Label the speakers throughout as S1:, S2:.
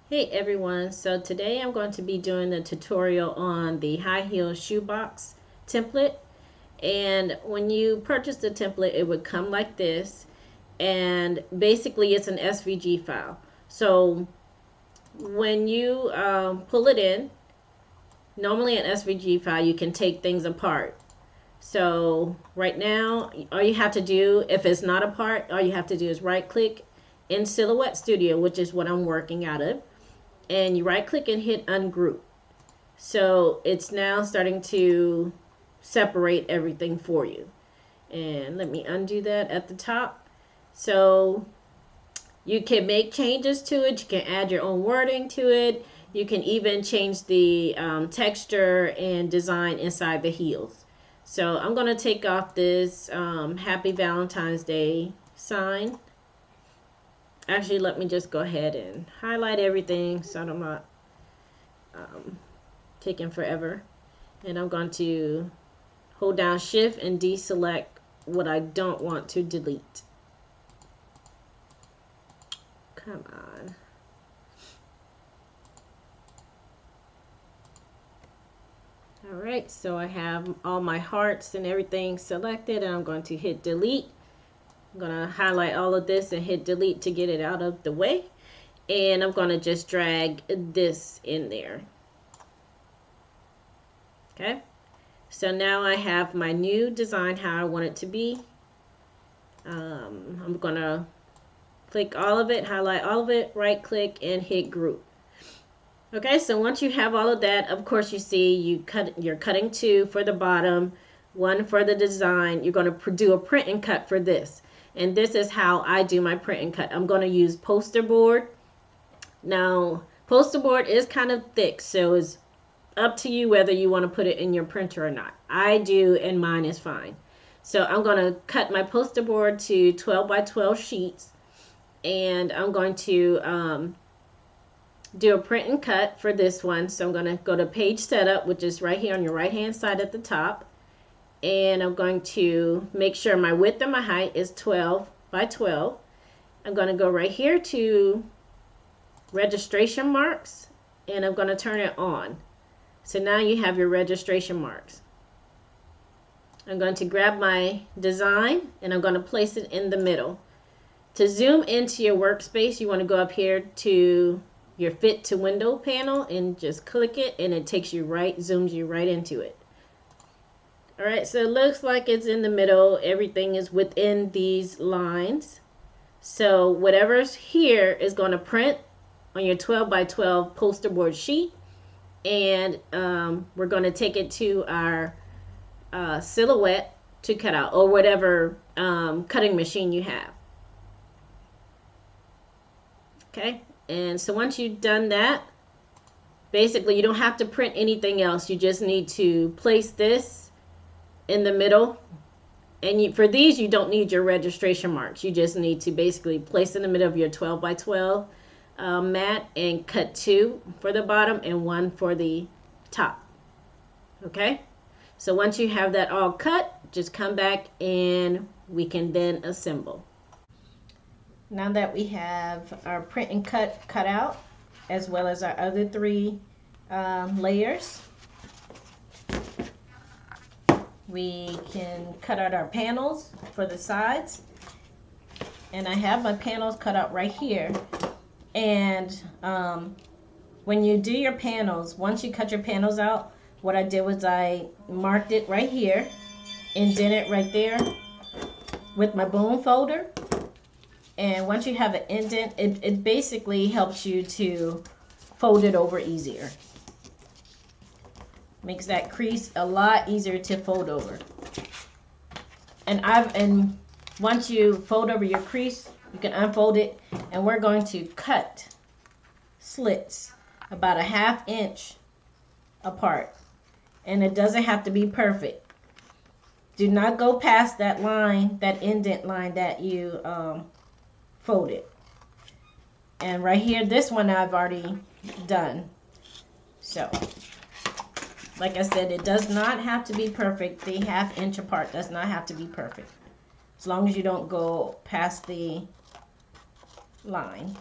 S1: Hey everyone, so today I'm going to be doing a tutorial on the high heel shoebox template. And when you purchase the template, it would come like this, and basically it's an SVG file. So when you pull it in, normally an SVG file you can take things apart. So right now all you have to do, if it's not apart, all you have to do is right click in Silhouette Studio, which is what I'm working out of, and you right click and hit ungroup. So it's now starting to separate everything for you. And let me undo that at the top. So you can make changes to it. You can add your own wording to it. You can even change the texture and design inside the heels. So I'm going to take off this Happy Valentine's Day sign. Actually, let me just go ahead and highlight everything so I'm not taking forever. And I'm going to hold down shift and deselect what I don't want to delete. Come on. Alright, so I have all my hearts and everything selected, and I'm going to hit delete. I'm going to highlight all of this and hit delete to get it out of the way. And I'm going to just drag this in there. Okay, so now I have my new design how I want it to be. I'm going to click all of it, highlight all of it, right click and hit group. Okay, so once you have all of that, of course you see you're cutting two for the bottom, one for the design. You're going to do a print and cut for this. And this is how I do my print and cut. I'm going to use poster board. Now, poster board is kind of thick, so it's up to you whether you want to put it in your printer or not. I do, and mine is fine. So I'm going to cut my poster board to 12 by 12 sheets, and I'm going to do a print and cut for this one. So I'm going to go to page setup, which is right here on your right hand side at the top, and I'm going to make sure my width and my height is 12 by 12. I'm going to go right here to registration marks, and I'm going to turn it on. So now you have your registration marks. I'm going to grab my design and I'm going to place it in the middle. To zoom into your workspace, you want to go up here to your fit to window panel and just click it, and it takes you right, zooms you right into it. Alright, so it looks like it's in the middle. Everything is within these lines. So whatever's here is going to print on your 12 by 12 poster board sheet. And we're going to take it to our Silhouette to cut out, or whatever cutting machine you have. Okay, and so once you've done that, basically you don't have to print anything else. You just need to place this in the middle. And for these, you don't need your registration marks. You just need to basically place in the middle of your 12 by 12 mat and cut two for the bottom and one for the top. Okay, so once you have that all cut, just come back and we can then assemble. Now that we have our print and cut out, as well as our other three layers, we can cut out our panels for the sides. And I have my panels cut out right here. And when you do your panels, once you cut your panels out, what I did was I marked it right here, indent it right there with my boom folder. And once you have an indent, it basically helps you to fold it over easier. Makes that crease a lot easier to fold over. And once you fold over your crease, you can unfold it, and we're going to cut slits about a ½ inch apart. And it doesn't have to be perfect. Do not go past that line, that indent line that you folded. And right here, this one I've already done. So, like I said, it does not have to be perfect. The ½ inch apart does not have to be perfect. As long as you don't go past the line.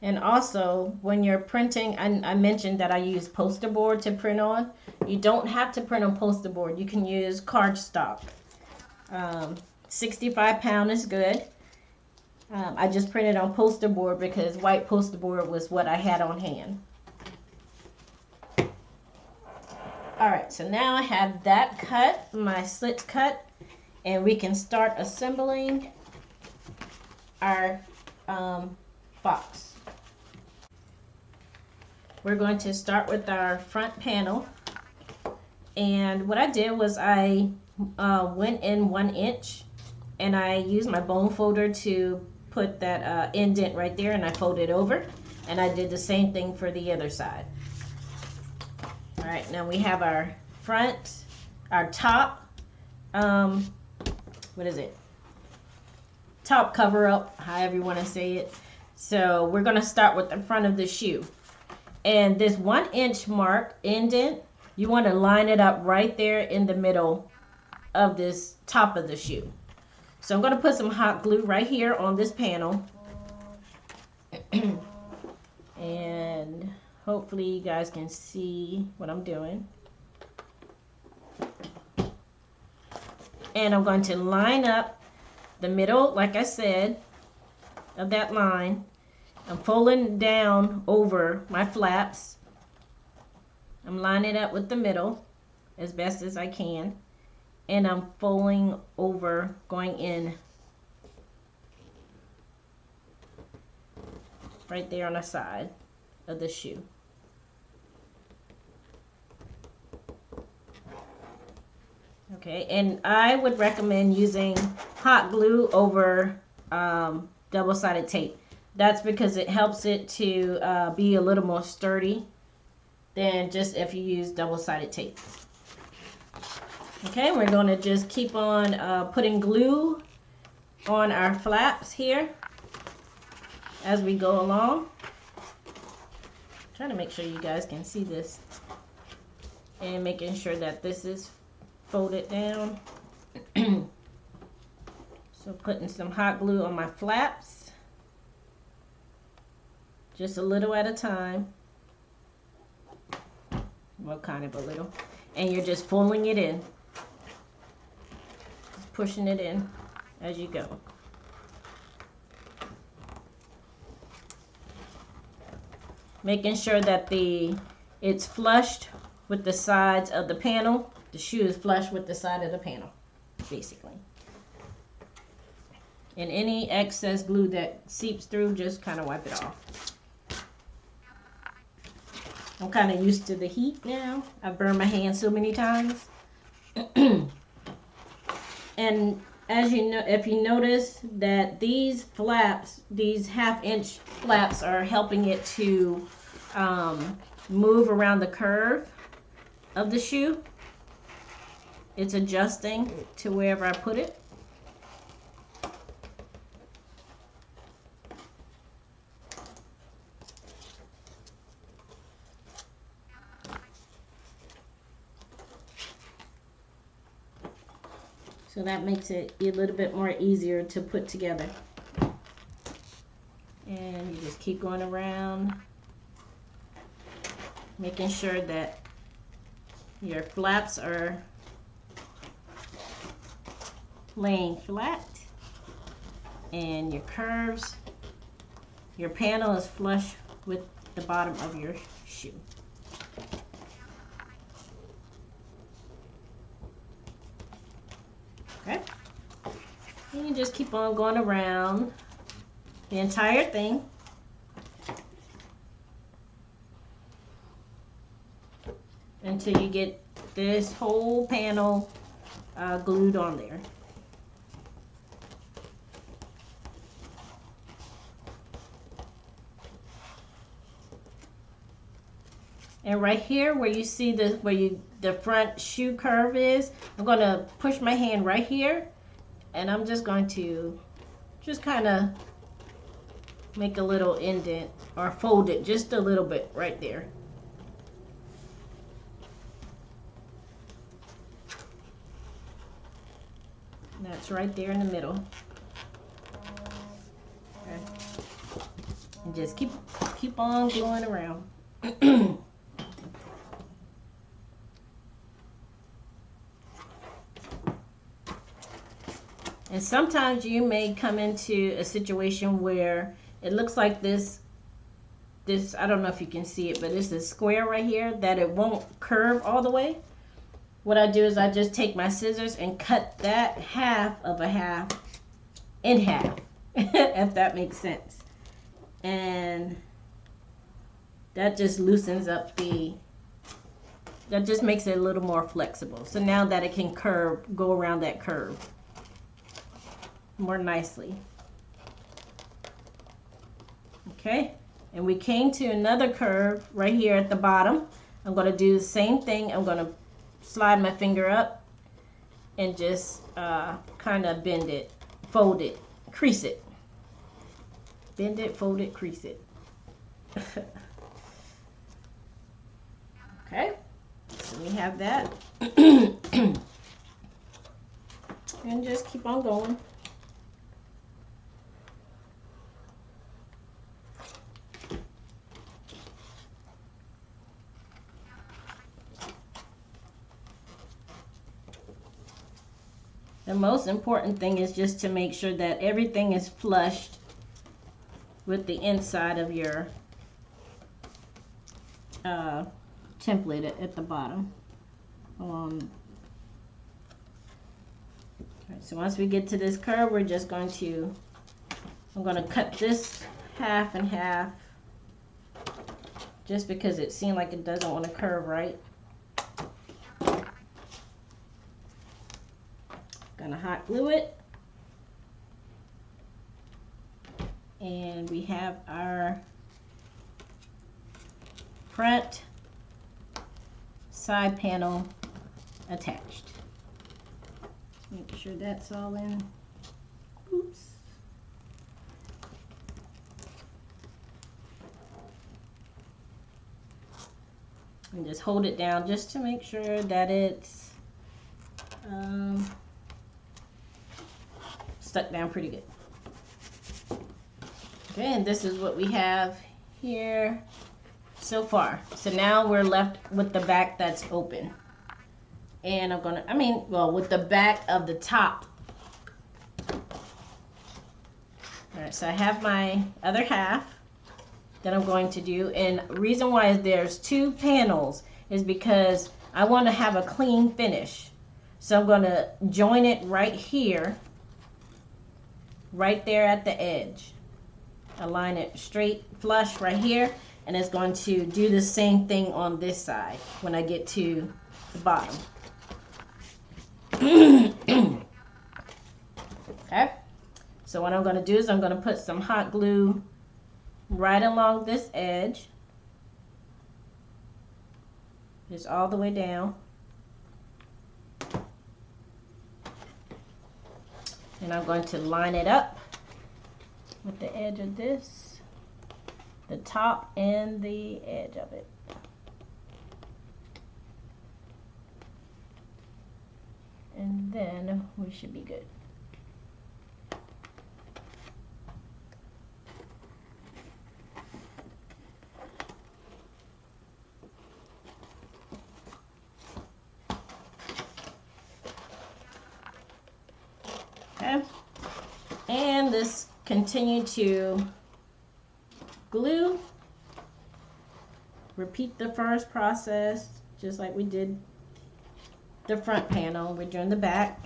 S1: And also, when you're printing, I mentioned that I use poster board to print on. You don't have to print on poster board. You can use cardstock. 65-pound is good. I just printed on poster board because white poster board was what I had on hand. Alright, so now I have that cut, my slits cut, and we can start assembling our box. We're going to start with our front panel, and what I did was I went in 1 inch and I used my bone folder to put that indent right there, and I folded over, and I did the same thing for the other side. All right, now we have our front, our top, what is it? Top cover up, however you want to say it. So we're going to start with the front of the shoe. And this 1 inch mark indent, you want to line it up right there in the middle of this top of the shoe. So I'm going to put some hot glue right here on this panel. And hopefully you guys can see what I'm doing. And I'm going to line up the middle, like I said, of that line. I'm folding down over my flaps. I'm lining it up with the middle as best as I can. And I'm folding over, going in right there on the side of the shoe. Okay, and I would recommend using hot glue over double-sided tape. That's because it helps it to be a little more sturdy than just if you use double-sided tape. Okay, we're going to just keep on putting glue on our flaps here as we go along. Trying to make sure you guys can see this, and making sure that this is folded down. So putting some hot glue on my flaps, just a little at a time. Well, kind of a little. And you're just folding it in, just pushing it in as you go. Making sure that it's flushed with the sides of the panel. The shoe is flush with the side of the panel, basically. And any excess glue that seeps through, just kind of wipe it off. I'm kind of used to the heat now. I've burned my hand so many times. And as you know, if you notice that these flaps, these 1/2 inch flaps, are helping it to move around the curve of the shoe. It's adjusting to wherever I put it. So that makes it a little bit more easier to put together. And you just keep going around, making sure that your flaps are laying flat and your curves, your panel is flush with the bottom of your shoe. Okay, and you just keep on going around the entire thing. Until you get this whole panel glued on there. And right here where you see the front shoe curve is, I'm going to push my hand right here, and I'm just going to kind of make a little indent or fold it just a little bit right there. And that's right there in the middle. Okay. just keep on gluing around. And sometimes you may come into a situation where it looks like this, I don't know if you can see it, but it's a square right here that it won't curve all the way. What I do is I just take my scissors and cut that half of a half in half, if that makes sense. And that just loosens up that just makes it a little more flexible. So now that it can go around that curve more nicely. Okay, and we came to another curve right here at the bottom. I'm going to do the same thing. I'm going to slide my finger up and just kind of bend it, fold it, crease it. Bend it, fold it, crease it. Okay, so we have that. And just keep on going. The most important thing is just to make sure that everything is flushed with the inside of your template at the bottom. Right, so once we get to this curve, we're just going to, I'm going to cut this half and half just because it seemed like it doesn't want to curve right. Gonna hot glue it, and we have our front side panel attached. Make sure that's all in. Oops. And just hold it down just to make sure that it's stuck down pretty good. Okay, and this is what we have here so far. So now we're left with the back that's open. And I'm gonna, with the back of the top. Alright, so I have my other half that I'm going to do. And the reason why there's two panels is because I want to have a clean finish. So I'm going to join it right here, right there at the edge. Align it straight, flush right here, and it's going to do the same thing on this side when I get to the bottom. Okay, so what I'm going to do is I'm going to put some hot glue right along this edge, just all the way down. And I'm going to line it up with the edge of this, the top and the edge of it. And then we should be good. Okay, and this continue to glue. Repeat the first process just like we did the front panel. We're doing the back.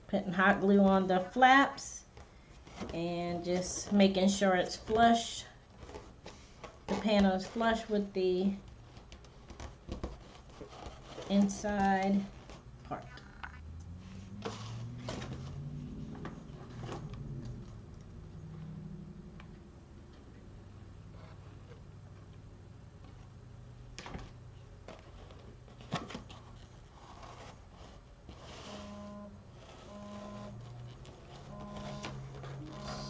S1: Putting hot glue on the flaps and just making sure it's flush. The panel is flush with the inside part.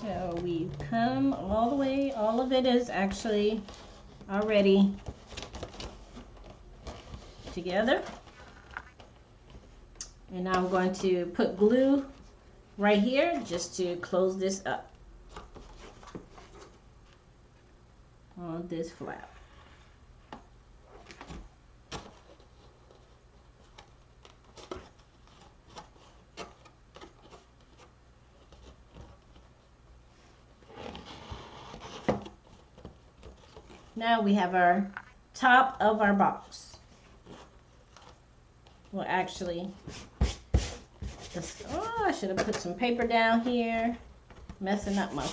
S1: So we've come all the way, all of it is actually already together. And now I'm going to put glue right here just to close this up on this flap. Now we have our top of our box. Well, actually, I should have put some paper down here. Messing up my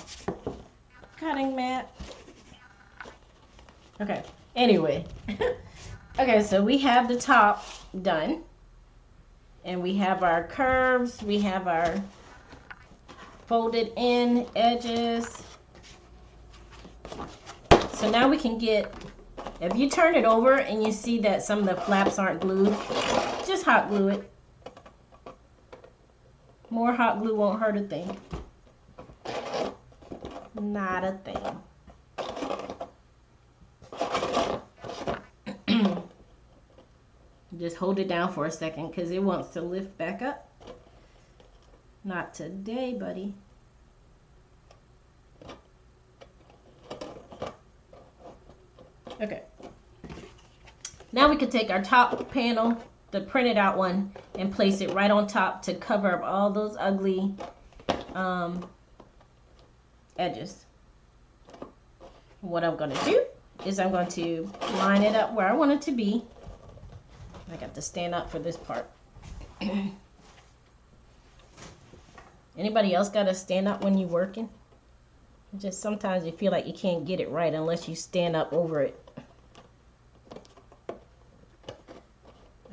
S1: cutting mat. Okay, anyway. Okay, so we have the top done. And we have our curves. We have our folded in edges. So now we can get, if you turn it over and you see that some of the flaps aren't glued, just hot glue it. More hot glue won't hurt a thing. Not a thing. Just hold it down for a second because it wants to lift back up. Not today, buddy. Okay. Now we can take our top panel, the printed out one, and place it right on top to cover up all those ugly edges. What I'm going to do is I'm going to line it up where I want it to be. I got to stand up for this part. Anybody else got to stand up when you're working? Just sometimes you feel like you can't get it right unless you stand up over it.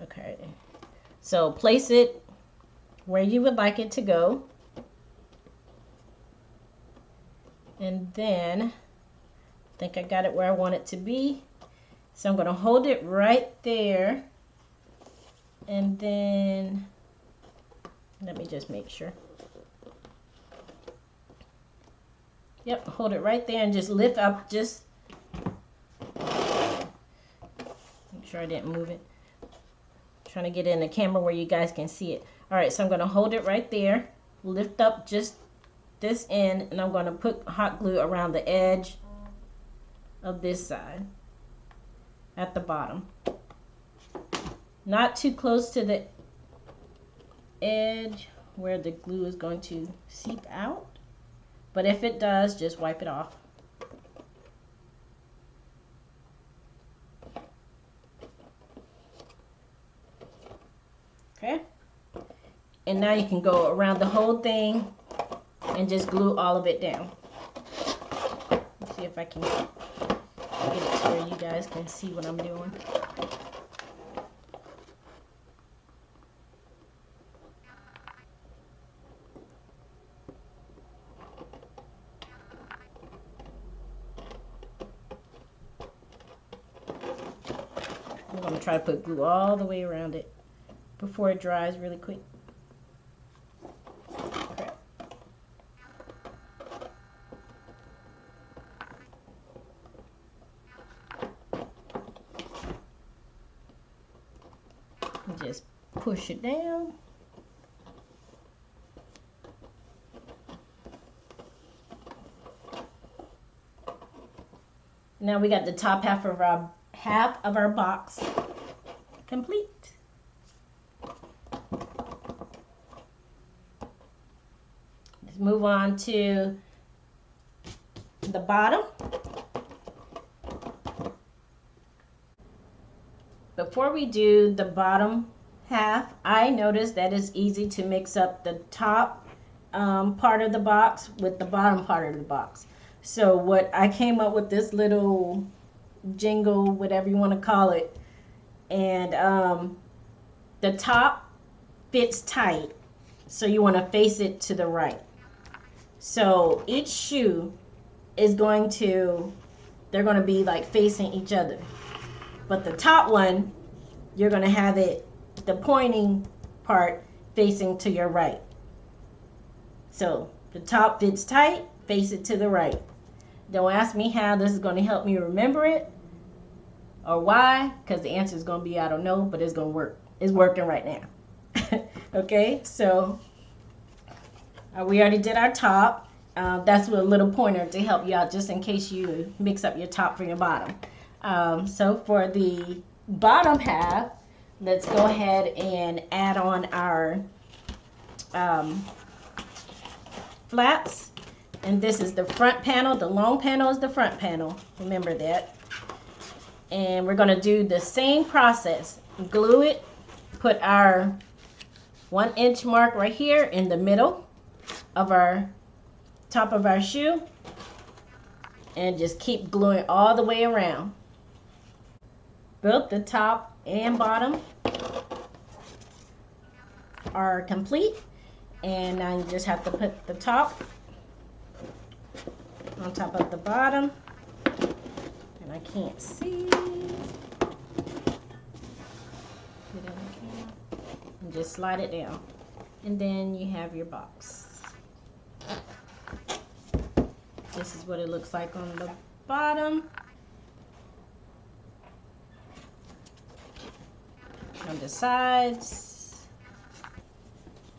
S1: Okay, so place it where you would like it to go. And then, I think I got it where I want it to be. So I'm going to hold it right there. And then, let me just make sure. Yep, hold it right there and just lift up, just make sure I didn't move it. Trying to get it in the camera where you guys can see it. All right, so I'm going to hold it right there, lift up just this end, and I'm going to put hot glue around the edge of this side at the bottom. Not too close to the edge where the glue is going to seep out. But if it does, just wipe it off. Okay. And now you can go around the whole thing and just glue all of it down. Let's see if I can get it to where you guys can see what I'm doing. I'm going to try to put glue all the way around it before it dries really quick. Okay. Just push it down. Now we got the top half of our box complete. Let's move on to the bottom. Before we do the bottom half, I noticed that it's easy to mix up the top part of the box with the bottom part of the box. So what I came up with this little jingle, whatever you want to call it, and the top fits tight, so you want to face it to the right. So each shoe is going to, they're going to be like facing each other. But the top one, you're going to have it, the pointing part, facing to your right. So the top fits tight, face it to the right. Don't ask me how this is going to help me remember it or why, because the answer is going to be I don't know, but it's going to work. It's working right now. Okay, so We already did our top. That's a little pointer to help you out just in case you mix up your top for your bottom. So for the bottom half, let's go ahead and add on our flaps. And this is the front panel. The long panel is the front panel. Remember that. And we're going to do the same process. Glue it. Put our 1 inch mark right here in the middle of our top of our shoe. And just keep gluing all the way around. Both the top and bottom are complete. And now you just have to put the top on top of the bottom. And I can't see. And just slide it down. And then you have your box. This is what it looks like on the bottom. On the sides.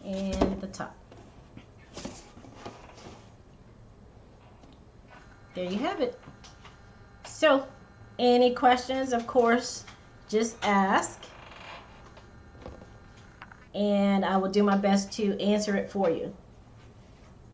S1: And the top. There you have it. So, any questions, of course, just ask. And I will do my best to answer it for you.